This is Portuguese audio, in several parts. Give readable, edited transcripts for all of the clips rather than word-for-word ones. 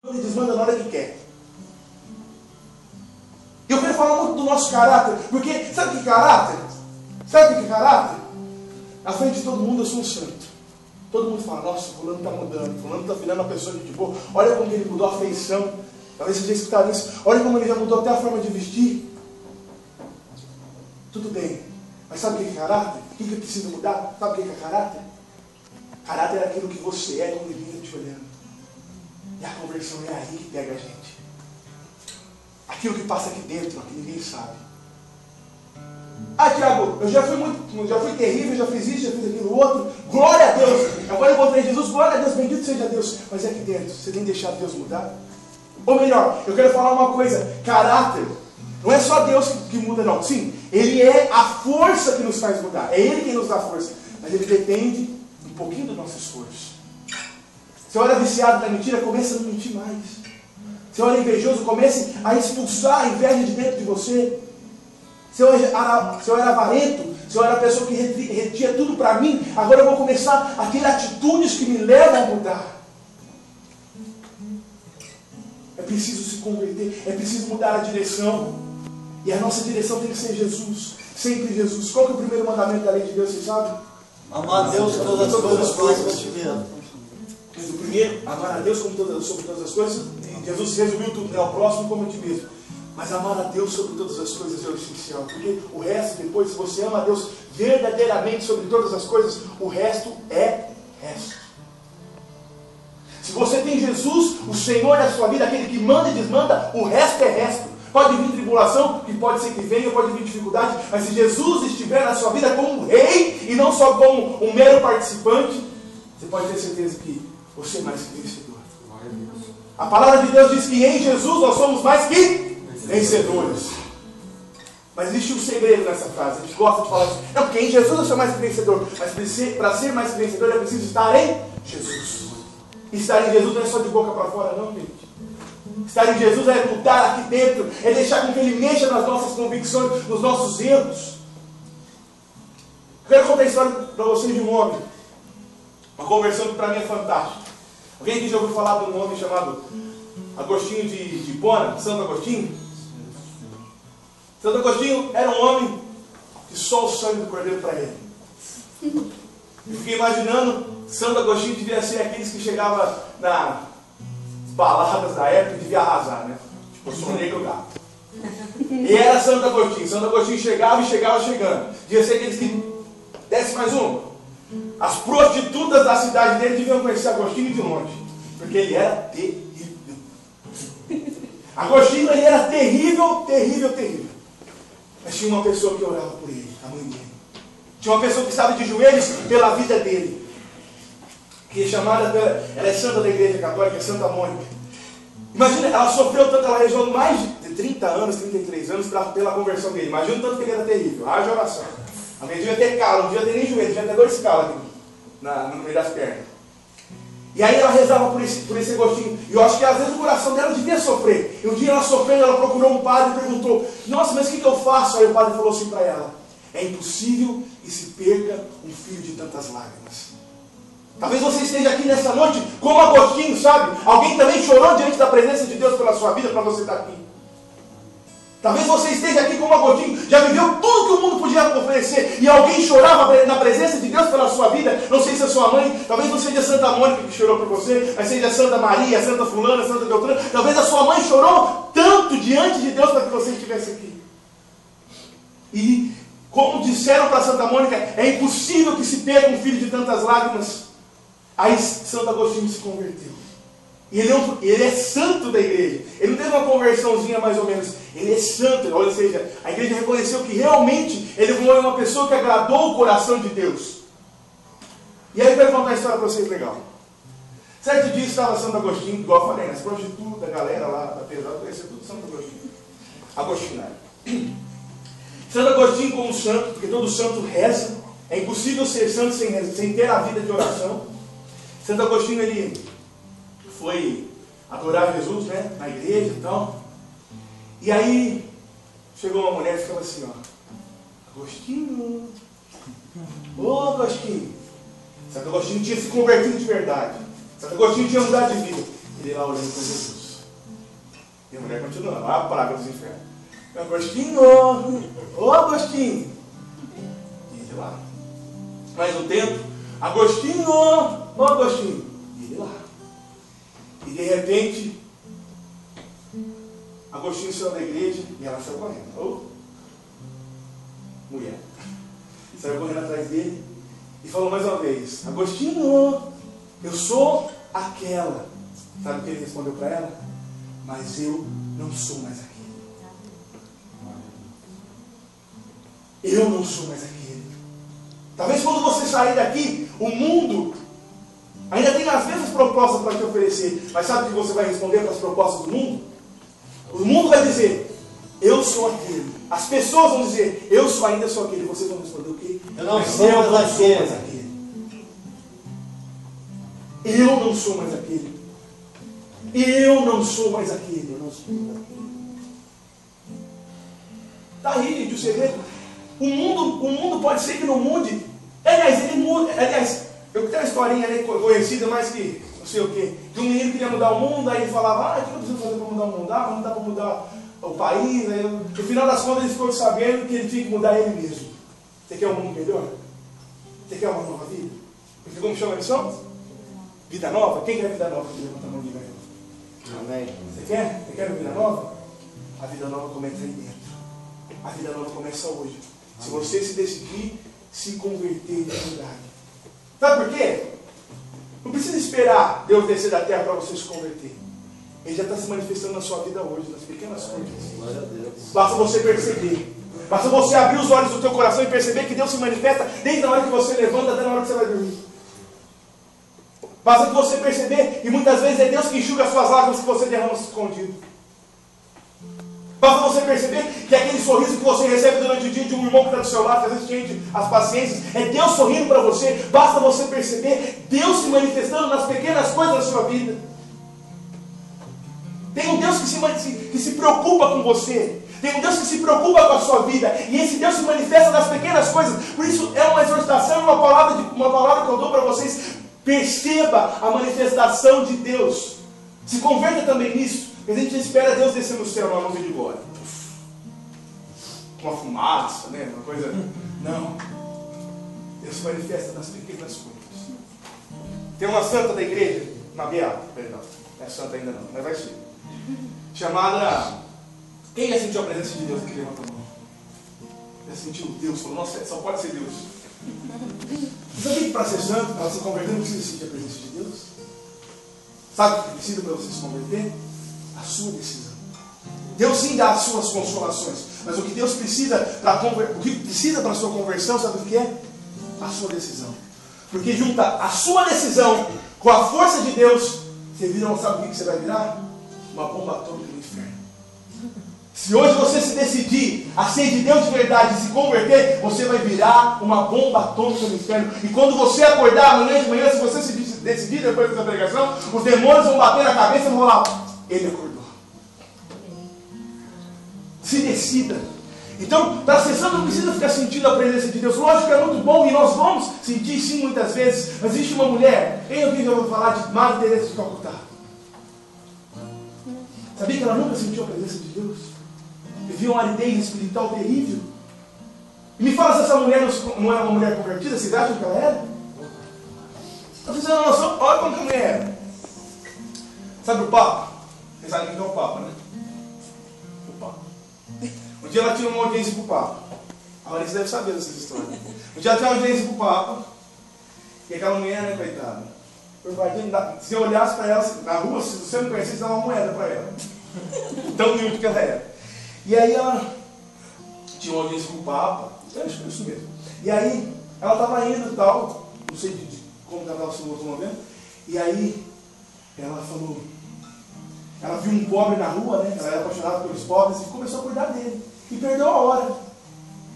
Ele desmanda na hora que quer. E eu quero falar muito do nosso caráter, porque sabe o que é caráter? Sabe o que é caráter? Na frente de todo mundo eu sou um santo. Todo mundo fala, nossa, fulano está mudando, fulano está virando uma pessoa de boa. Olha como ele mudou a feição. Talvez vocês já escutaram isso. Olha como ele já mudou até a forma de vestir. Tudo bem. Mas sabe o que é caráter? O que precisa mudar? Sabe o que é caráter? Caráter é aquilo que você é quando ninguém está te olhando. E a conversão é aí que pega a gente. Aquilo que passa aqui dentro, que ninguém sabe. Ah, Tiago, eu já fui terrível, já fiz isso, já fiz aquilo outro. Glória a Deus. Agora eu encontrei Jesus, glória a Deus, bendito seja Deus. Mas é aqui dentro, você tem deixado Deus mudar? Ou melhor, eu quero falar uma coisa. Caráter, não é só Deus que muda não. Sim, Ele é a força que nos faz mudar. É Ele quem nos dá força. Mas Ele depende um pouquinho do nosso esforço. Se olha viciado na mentira, começa a não mentir mais. Se olha invejoso, comece a expulsar a inveja de dentro de você. Se eu era avarento, se eu era a pessoa que retia tudo para mim, agora eu vou começar a ter atitudes que me levam a mudar. É preciso se converter, é preciso mudar a direção. E a nossa direção tem que ser Jesus, sempre Jesus. Qual que é o primeiro mandamento da lei de Deus, vocês sabem? Amar a Deus sobre todas as coisas. O primeiro, amar a Deus sobre todas as coisas. Jesus resumiu tudo, né? O próximo como a ti mesmo. Mas amar a Deus sobre todas as coisas é o essencial. Porque o resto, depois, se você ama a Deus verdadeiramente sobre todas as coisas, o resto é resto. Se você tem Jesus, o Senhor da sua vida, aquele que manda e desmanda, o resto é resto. Pode vir tribulação, que pode ser que venha, pode vir dificuldade, mas se Jesus estiver na sua vida como um rei, e não só como um mero participante, você pode ter certeza que você é mais que vencedor. A palavra de Deus diz que em Jesus nós somos mais que vencedores. Mas existe um segredo nessa frase. A gente gosta de falar isso. Não, porque em Jesus eu sou mais que vencedor. Mas para ser mais que vencedor é preciso estar em Jesus. E estar em Jesus não é só de boca para fora, não, gente. Estar em Jesus é lutar aqui dentro. É deixar com que Ele mexa nas nossas convicções, nos nossos erros. Eu quero contar a história para vocês de um homem. Uma conversão que para mim é fantástica. Alguém aqui já ouviu falar de um homem chamado Agostinho de Hipona, Santo Agostinho? Santo Agostinho era um homem que só o sangue do Cordeiro para ele. Eu fiquei imaginando, Santo Agostinho devia ser aqueles que chegavam nas baladas da época e devia arrasar, né? Tipo, eu sou negro gato. E era Santo Agostinho. Santo Agostinho chegava e chegava chegando. Devia ser aqueles que desce mais um. As prostitutas da cidade dele deviam conhecer Agostinho de longe, porque ele era terrível. Agostinho, ele era terrível, terrível, terrível. Mas tinha uma pessoa que orava por ele, a mãe dele. Tinha uma pessoa que estava de joelhos pela vida dele, que é chamada, ela é santa da igreja católica, Santa Mônica. Imagina, ela sofreu tanto, ela rezou mais de 30 anos, 33 anos pela conversão dele. Imagina o tanto que ele era terrível, haja oração. A minha devia ter calo, não devia ter nem joelho, devia ter 2 calos aqui no meio das pernas. E aí ela rezava por esse Agostinho. E eu acho que às vezes o coração dela devia sofrer. E um dia ela sofrendo, ela procurou um padre e perguntou: nossa, mas o que eu faço? Aí o padre falou assim para ela: é impossível que se perca um filho de tantas lágrimas. Talvez você esteja aqui nessa noite como Agostinho, sabe? Alguém também chorou diante da presença de Deus pela sua vida para você estar aqui. Talvez você esteja aqui como Agostinho, já viveu tudo que o mundo podia oferecer, e alguém chorava na presença de Deus pela sua vida. Não sei se é sua mãe, talvez não seja Santa Mônica que chorou por você, mas seja Santa Maria, Santa Fulana, Santa Beltrana. Talvez a sua mãe chorou tanto diante de Deus para que você estivesse aqui. E como disseram para Santa Mônica, é impossível que se perca um filho de tantas lágrimas. Aí Santo Agostinho se converteu. E ele é santo da igreja. Ele não teve uma conversãozinha mais ou menos. Ele é santo. Ou seja, a igreja reconheceu que realmente ele foi uma pessoa que agradou o coração de Deus. E aí eu quero contar uma história para vocês legal. Certo dia estava Santo Agostinho, igual eu falei, nas prostitutas, a galera lá da pesada, conhecia tudo Santo Agostinho. Agostinho. Santo Agostinho como santo, porque todo santo reza. É impossível ser santo sem ter a vida de oração. Santo Agostinho, ele foi adorar Jesus, né, na igreja e tal. E aí chegou uma mulher e ficava assim, ó: Agostinho, ô Agostinho. Santo Agostinho tinha se convertido de verdade. Santo Agostinho tinha mudado de vida. Ele lá olhando para Jesus. E a mulher continua, lá a praga dos infernos. Agostinho, ô Agostinho. E ele lá. Mais um tempo, Agostinho, ô Agostinho. E ele lá. E de repente, Agostinho saiu da igreja e ela saiu correndo. Ô, mulher. Saiu correndo atrás dele e falou mais uma vez, Agostinho, eu sou aquela. Sabe o que ele respondeu para ela? Mas eu não sou mais aquele. Eu não sou mais aquele. Talvez quando você sair daqui, o mundo ainda tem as mesmas propostas para te oferecer. Mas sabe o que você vai responder para as propostas do mundo? O mundo vai dizer, eu sou aquele. As pessoas vão dizer, eu sou ainda sou aquele. Vocês vão responder o quê? Eu não sou mais aquele. Eu não sou mais aquele. Eu não sou mais aquele. Eu não sou mais aquele. Está aí, gente, o segredo. O mundo pode ser que não mude. Aliás, ele muda. Aliás, eu tenho uma historinha ali conhecida, mas que não sei o quê. De um menino que queria mudar o mundo, aí ele falava, o que eu preciso fazer para mudar o mundo? Não dá para mudar o país. Aí, no final das contas, ele ficou sabendo que ele tinha que mudar ele mesmo. Você quer um mundo melhor? Você quer uma nova vida? Porque como chama a missão? Vida nova? Quem quer vida nova? Levanta a mão de velho. Amém. Você quer? Você quer vida nova? A vida nova começa aí dentro. A vida nova começa hoje. Se você se decidir se converter de verdade. Sabe por quê? Não precisa esperar Deus descer da terra para você se converter. Ele já está se manifestando na sua vida hoje, nas pequenas coisas. Glória a Deus. Basta você perceber. Basta você abrir os olhos do teu coração e perceber que Deus se manifesta desde a hora que você levanta até na hora que você vai dormir. Basta que você perceber que muitas vezes é Deus que enxuga as suas lágrimas que você derrama escondido. Basta você perceber que aquele sorriso que você recebe durante o dia de um irmão que está do seu lado, que às vezes te enche as paciências, é Deus sorrindo para você. Basta você perceber Deus se manifestando nas pequenas coisas da sua vida. Tem um Deus que se preocupa com você. Tem um Deus que se preocupa com a sua vida. E esse Deus se manifesta nas pequenas coisas. Por isso é uma exortação, uma palavra que eu dou para vocês. Perceba a manifestação de Deus. Se converta também nisso. Porque a gente espera Deus descer no céu numa nuvem de glória. Uma fumaça, né? Uma coisa. Não. Deus se manifesta nas pequenas coisas. Tem uma santa da igreja, uma beata, perdão. Não é santa ainda não, mas vai ser. Chamada. Quem já sentiu a presença de Deus aqui? Levanta a mão. Já sentiu Deus? Falou, nossa, só pode ser Deus. Você sabe que para ser santo, para se converter, não precisa sentir a presença de Deus? Sabe o que precisa para você se converter? A sua decisão. Deus sim dá as suas consolações, mas o que Deus precisa para a sua conversão, sabe o que é? A sua decisão. Porque junta a sua decisão com a força de Deus, você vira, sabe o que você vai virar? Uma bomba atômica no inferno. Se hoje você se decidir a ser de Deus de verdade e se converter, você vai virar uma bomba atômica no inferno. E quando você acordar amanhã de manhã, se você se decidir depois dessa pregação, os demônios vão bater na cabeça e vão falar, ele acordou. Se decida. Então, para ser santo não precisa ficar sentindo a presença de Deus. Lógico que é muito bom e nós vamos sentir sim muitas vezes. Mas existe uma mulher, quem ouviu que eu vou falar de Madre Teresa de Calcutá? Sabia que ela nunca sentiu a presença de Deus? Vivia uma aridez espiritual terrível. E me fala se essa mulher não era uma mulher convertida, vocês acham que ela era? Vocês não têm noção? Olha como que a mulher era. Sabe o Papa? Vocês sabem quem é o Papa, né? O Papa. Um dia ela tinha uma audiência para o Papa. A Larissa deve saber dessas histórias. Um dia ela tinha uma audiência para o Papa. E aquela mulher, né, coitada? Se eu olhasse para ela na rua, se você não conhecesse, dava uma moeda para ela. Tão humilde que ela era. E aí ela tinha uma audiência com o Papa. Eu acho que é isso mesmo. E aí ela estava indo e tal. Não sei de como ela estava se locomovendo. E aí ela falou. Ela viu um pobre na rua, né? Ela era apaixonada pelos pobres e começou a cuidar dele. E perdeu a hora.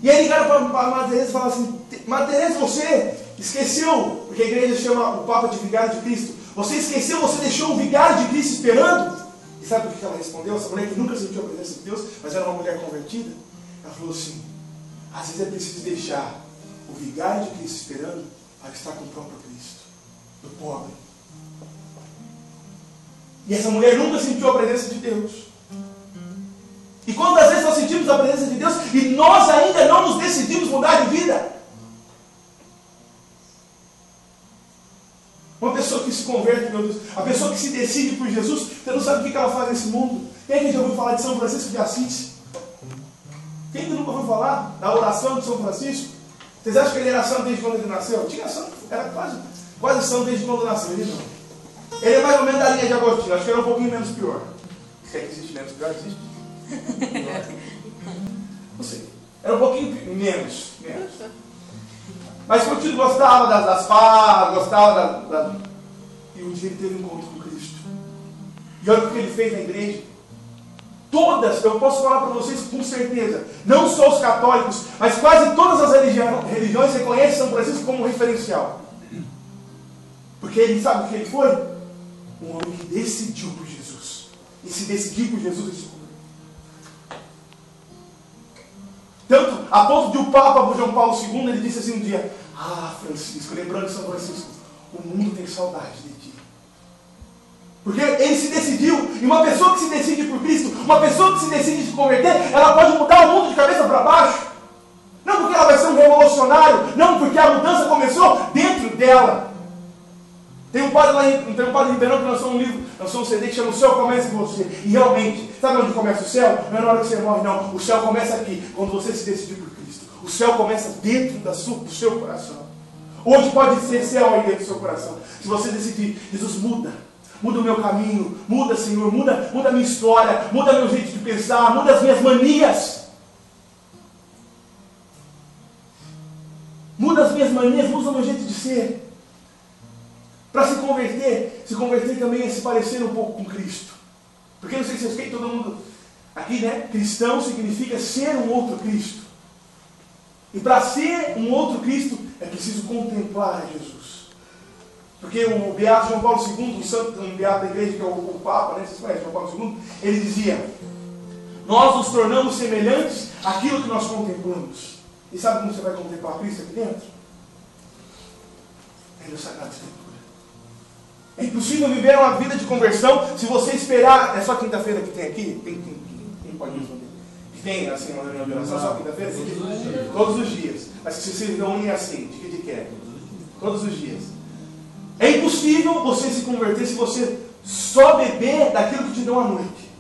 E aí ligaram para a Madre Teresa e falaram assim: Madre Teresa, você esqueceu, porque a igreja chama o Papa de Vigário de Cristo. Você esqueceu, você deixou o Vigário de Cristo esperando? E sabe o que ela respondeu? Essa mulher que nunca sentiu a presença de Deus, mas era uma mulher convertida. Ela falou assim: às vezes é preciso deixar o Vigário de Cristo esperando para estar com o próprio Cristo, do pobre. E essa mulher nunca sentiu a presença de Deus. E quantas vezes nós sentimos a presença de Deus e nós ainda não nos decidimos mudar de vida? Uma pessoa que se converte, meu Deus, a pessoa que se decide por Jesus, você não sabe o que ela faz nesse mundo. Quem é que já ouviu falar de São Francisco de Assis? Quem que nunca ouviu falar da oração de São Francisco? Vocês acham que ele era santo desde quando ele nasceu? Tinha santo, era quase santo desde quando nasceu. Ele não. Ele é mais ou menos da linha de Agostinho, acho que era um pouquinho menos pior. Se é que existe menos pior, existe? Não sei. Era um pouquinho menos. Mas contigo gostava das farras, gostava E um dia ele teve um encontro com Cristo. E olha o que ele fez na igreja. Todas, eu posso falar para vocês com certeza, não só os católicos, mas quase todas as religiões reconhecem São Francisco como referencial. Porque ele sabe o que ele foi? Um homem que decidiu por Jesus. E se decidir por Jesus, ele se converteu. Tanto a ponto de o Papa João Paulo II, ele disse assim um dia: ah, Francisco, lembrando de São Francisco, o mundo tem saudade de ti. Porque ele se decidiu, e uma pessoa que se decide por Cristo, uma pessoa que se decide se converter, ela pode mudar o mundo de cabeça para baixo. Não porque ela vai ser um revolucionário, não porque a mudança começou dentro dela. Tem um padre em Ribeirão que lançou um livro, lançou um CD que chama O Céu Começa em Você. E realmente, sabe onde começa o céu? Não é na hora que você morre, não. O céu começa aqui, quando você se decidir por Cristo. O céu começa dentro do seu coração. Hoje pode ser céu aí dentro do seu coração. Se você decidir, Jesus muda. Muda o meu caminho, muda, Senhor, muda a minha história, muda meu jeito de pensar, muda as minhas manias. Muda as minhas manias, muda o meu jeito de ser. Para se converter também é se parecer um pouco com Cristo. Porque não sei se vocês todo mundo aqui, né? Cristão significa ser um outro Cristo. E para ser um outro Cristo é preciso contemplar a Jesus. Porque o Beato João Paulo II, um beato da igreja, que é o Papa, né? Vocês conhecem João Paulo II? Ele dizia: nós nos tornamos semelhantes àquilo que nós contemplamos. E sabe como você vai contemplar Cristo aqui dentro? É no Sagrado Escritura. É impossível viver uma vida de conversão se você esperar. É só quinta-feira que tem aqui? Quem pode responder? Que tem assim uma reunião de oração só quinta-feira? Todos os dias. Mas que se reúnem assim, de que de quer? Todos os dias. É impossível você se converter se você só beber daquilo que te dão à noite.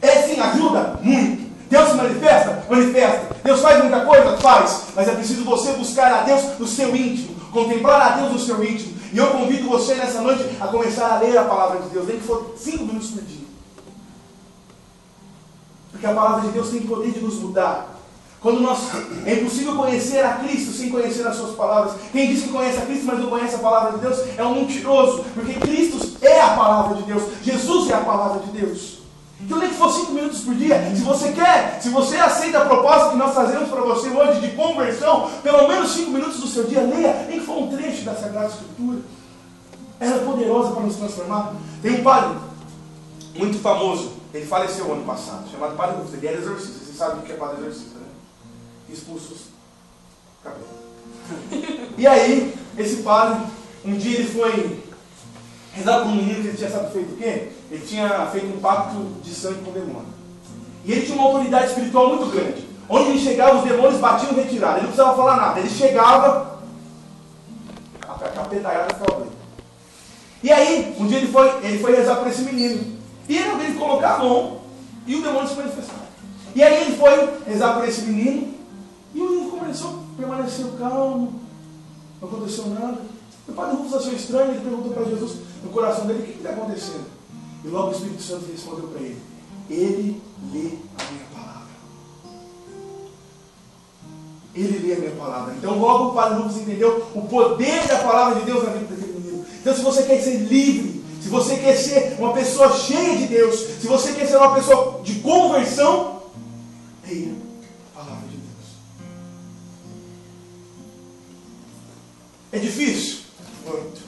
É sim, ajuda? Muito. Deus se manifesta? Manifesta. Deus faz muita coisa? Faz. Mas é preciso você buscar a Deus no seu íntimo. Contemplar a Deus no seu íntimo. E eu convido você nessa noite a começar a ler a palavra de Deus, nem que for 5 minutos por dia. Porque a palavra de Deus tem poder de nos mudar. É impossível conhecer a Cristo sem conhecer as suas palavras. Quem diz que conhece a Cristo, mas não conhece a palavra de Deus, é um mentiroso. Porque Cristo é a palavra de Deus. Jesus é a palavra de Deus. Então nem que for 5 minutos por dia, se você aceita a proposta que nós trazemos para você hoje de conversão, pelo menos 5 minutos do seu dia, leia, nem que for um trecho da Sagrada Escritura. Ela é poderosa para nos transformar. Tem um padre muito famoso, ele faleceu ano passado, chamado Padre Rufus. Ele era exorcista. Você sabe o que é padre exorcista, né? Expulsos. Acabou. E aí, esse padre, um dia ele foi rezar para um menino que ele tinha, sabe, feito o quê? Ele tinha feito um pacto de sangue com o demônio. E ele tinha uma autoridade espiritual muito grande. Onde ele chegava, os demônios batiam retirada. Ele não precisava falar nada. Ele chegava, a capetaiada ficava bem. E aí, um dia ele foi rezar para esse menino. E ele veio colocar a mão e o demônio se manifestou. E aí ele foi rezar para esse menino e o menino permaneceu calmo. Não aconteceu nada. O Padre Rufus achou estranho, ele perguntou para Jesus no coração dele: o que está acontecendo? E logo o Espírito Santo respondeu para ele: ele lê a minha palavra. Ele lê a minha palavra. Então logo o Padre Rufus entendeu o poder da palavra de Deus na vida daquele menino. Então se você quer ser livre, se você quer ser uma pessoa cheia de Deus, se você quer ser uma pessoa de conversão, leia a palavra de Deus. É difícil? Muito.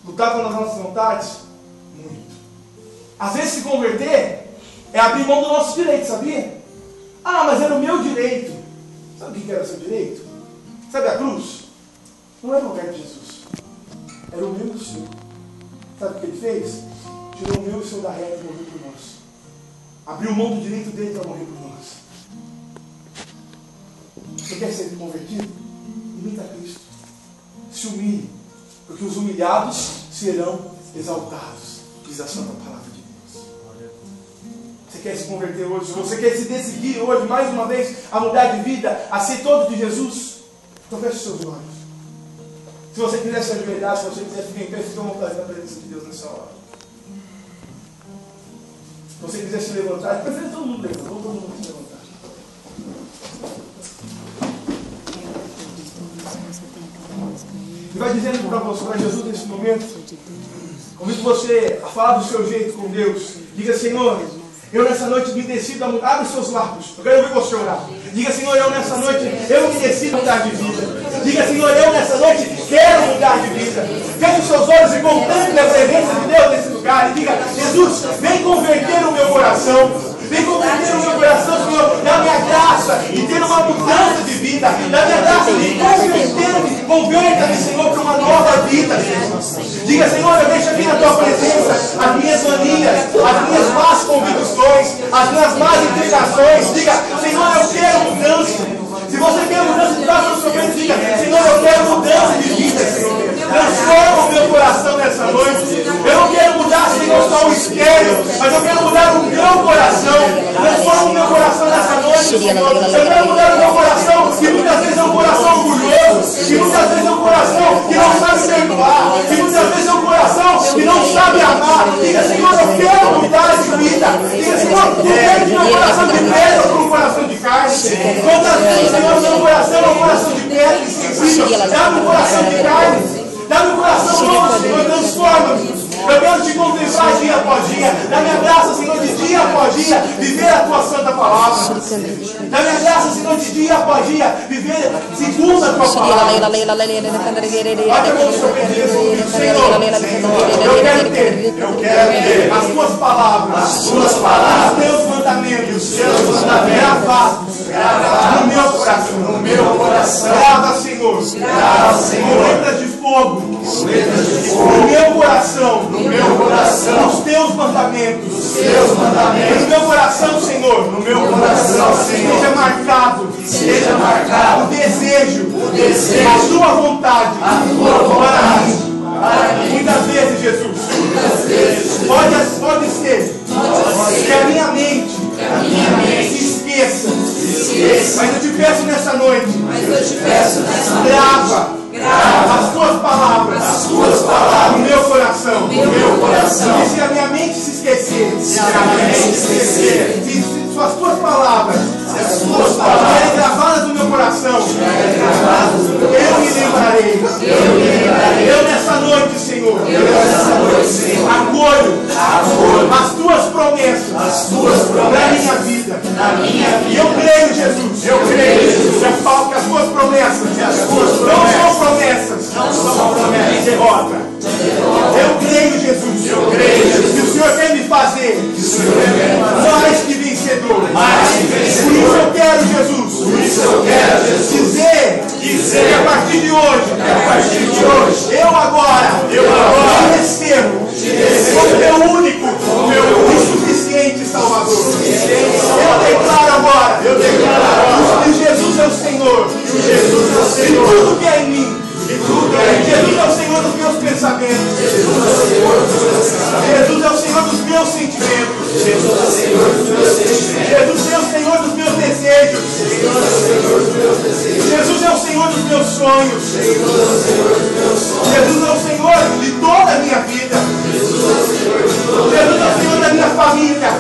Lutar pelas nossas vontades? Muito. Às vezes se converter é abrir mão do nosso direito, sabia? Ah, mas era o meu direito. Sabe o que era o seu direito? Sabe a cruz? Não era o lugar de Jesus. Era o meu e o seu. Sabe o que ele fez? Tirou o meu e o seu da reta e morreu por nós. Abriu mão do direito dele para morrer por nós. Você quer ser convertido? Imita Cristo. Se humilhe, porque os humilhados serão exaltados, diz a santa palavra de Deus. Você quer se converter hoje? Você quer se decidir hoje, mais uma vez, a mudar de vida, a ser todo de Jesus? Então feche os seus olhos. Se você quiser se ajoelhar, se você quiser ficar em pé, fique à vontade na presença de Deus nessa hora. Se você quiser se levantar, eu prefiro todo mundo levantar. Vamos todo mundo se levantar. E vai dizendo para Jesus nesse momento, convido você a falar do seu jeito com Deus. Diga: Senhor, eu nessa noite me decido a mudar. Abre os seus lábios, eu quero ouvir você orar. Diga: Senhor, eu nessa noite, eu me decido a mudar de vida. Diga: Senhor, eu nessa noite quero mudar de vida. Feche os seus olhos e contemple a presença de Deus nesse lugar. E diga: Jesus, vem converter o meu coração. Vem converter o meu coração, Senhor. Dá minha graça de ter uma mudança de vida. Dá minha graça de converter-me. Converta-me, Senhor, para uma nova vida, Senhor. Diga: Senhor, eu deixo aqui na tua presença as minhas manias, as minhas más convicções, as minhas más inclinações. Diga: Senhor, eu quero mudança. Se você quer mudança de vida, no seu peito, diga: Senhor, eu quero mudança de vida, Senhor. Transforma o meu coração nessa noite. Eu não quero mudar, Senhor, só o externo, mas eu quero mudar o meu coração. Transforma o meu coração nessa noite, Senhor. Eu quero mudar o meu coração, que muitas vezes é um coração orgulhoso, que muitas vezes é um coração que não sabe perdoar, que muitas vezes é um coração que não sabe amar. Diga: Senhor, eu quero mudar de vida. Diga: Senhor, eu quero que meu coração de pedra para um coração de carne. Quantas vezes, Senhor, meu coração é um coração de pedra e sensível. Dá-me um coração de carne. Dá-me um coração novo, Senhor, transforma-me. Eu quero te contemplar dia após dia. Dá minha graça, Senhor, de dia após dia, viver a tua santa palavra. Dá minha graça, Senhor, de dia após dia, viver segundo a tua palavra. Senhor, eu quero ter as tuas palavras, os teus mandamentos, gravados no meu coração. Grava, Senhor, com letras de fogo, no meu coração, os teus mandamentos, no meu coração, Senhor, seja marcado o desejo, a tua vontade, para mim. Muitas vezes, Jesus, pode ser que a minha mente se esqueça, mas eu te peço nessa noite, grava as tuas palavras no meu coração. E se a minha mente se esquecer, se as tuas palavras estiverem gravadas no meu coração, eu me lembrarei. Eu nessa noite, Senhor, acolho as tuas promessas na minha vida. E eu creio, Jesus, eu falo que as tuas promessas não são promessas de derrota. Eu creio, Jesus, que o Senhor quer me fazer mais que vencedor. Por isso eu quero, Jesus, dizer que a partir de hoje, eu agora te recebo como meu único e suficiente Salvador. Eu declaro agora que Jesus é o Senhor de tudo que é em mim. Jesus é o Senhor dos meus pensamentos. Jesus é o Senhor dos meus sentimentos. Jesus é o Senhor dos meus desejos. Jesus é o Senhor dos meus sonhos. Jesus é o Senhor de toda a minha vida. Jesus é o Senhor da minha família.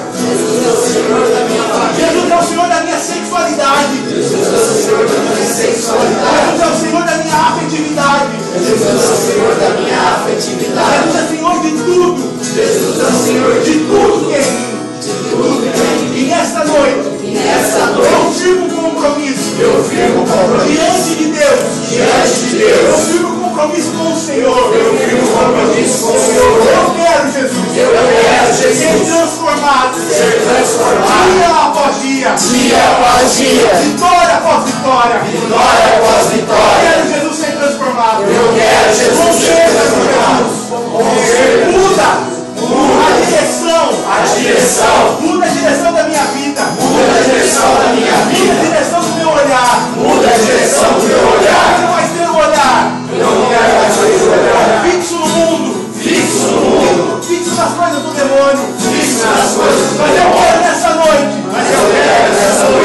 Jesus é o Senhor da minha sexualidade. Jesus é o Senhor da minha afetividade. Jesus é o Senhor de tudo. De tudo que é em mim. E nesta noite, eu firmo um compromisso. Diante de Deus. Eu firmo um compromisso com o Senhor. Eu quero, Jesus, ser transformado. Dia após dia. Vitória após vitória. Eu quero, Jesus, ser transformado. Converta-me, Jesus. ano. Mas eu quero nessa noite.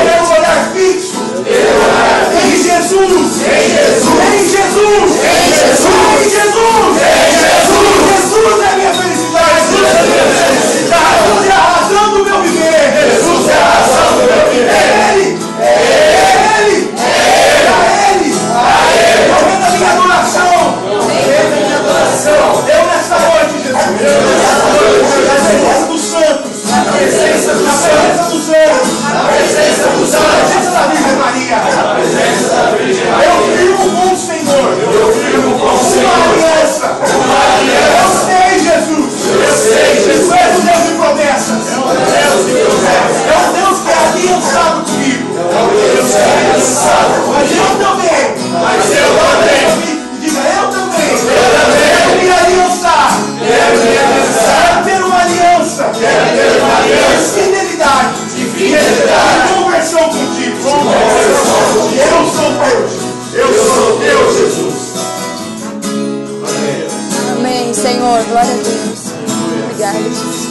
Quero olhar fixo. Em Jesus. Em Jesus. Em Jesus. Em Jesus. Em Jesus. Em Jesus. Jesus é minha felicidade. Jesus é a razão do meu viver. Jesus é a razão do meu viver. É Ele. É Ele. É Ele. Aumenta a minha adoração. Eu nessa noite, Jesus. Na presença dos santos. Na presença dos anjos. Na presença dos anjos. Na presença da Virgem Maria. Na presença da Virgem Maria. Eu firmo com o Senhor. Eu firmo com o Senhor. Uma aliança. Uma aliança. Eu sei, Jesus. Eu sei, Jesus. Tu és o Deus de promessas. É o Deus de promessas. É o Deus que é aliançado comigo. É o Deus que é aliançado comigo. Mas eu também. Mas eu também. Diga, eu também. Eu também. Quero me aliançar. Quero me aliançar. Quero ter uma aliança. Quero ter uma aliança. De fidelidade. De fidelidade. De conversão contigo. Eu sou Deus. Eu sou Deus, Jesus. Amém, Senhor. Glória a Deus. Obrigada, Jesus.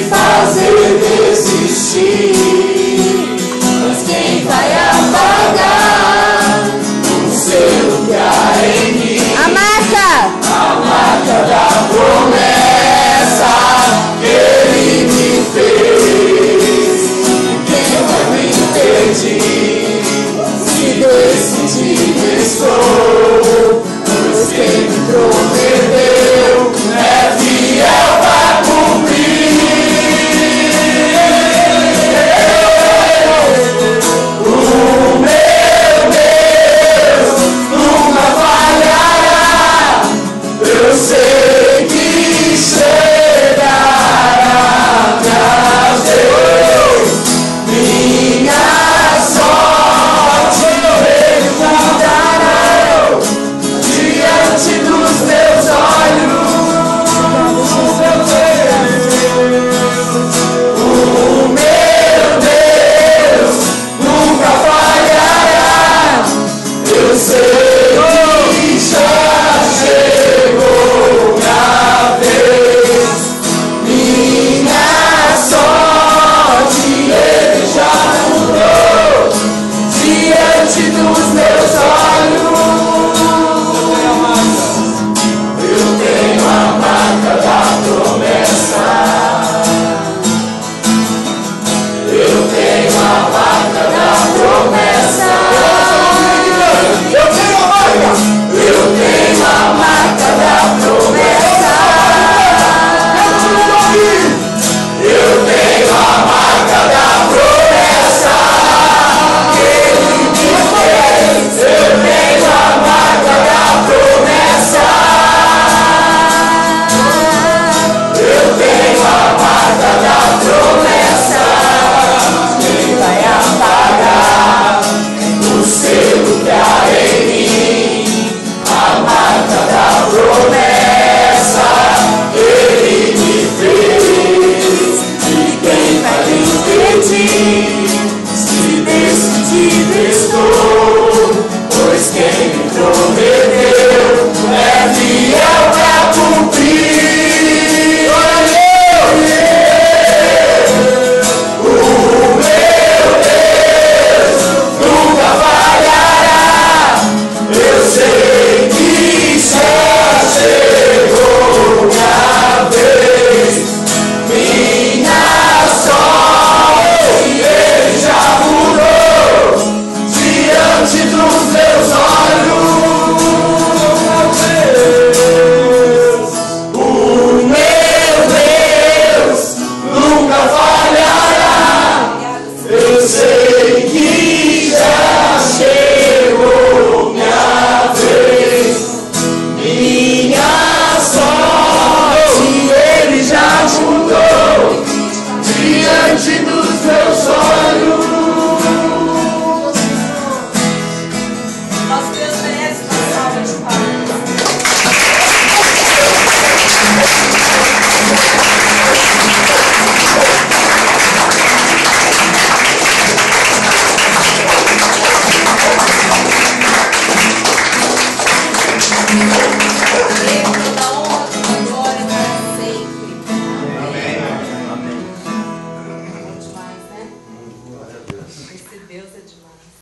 Fazer desistir, mas quem vai apagar o selo que há em mim? A marca Da promessa que Ele me fez. Quem vai me impedir? Se decidir estou, pois quem me prometeu é fiel para cumprir. Deus.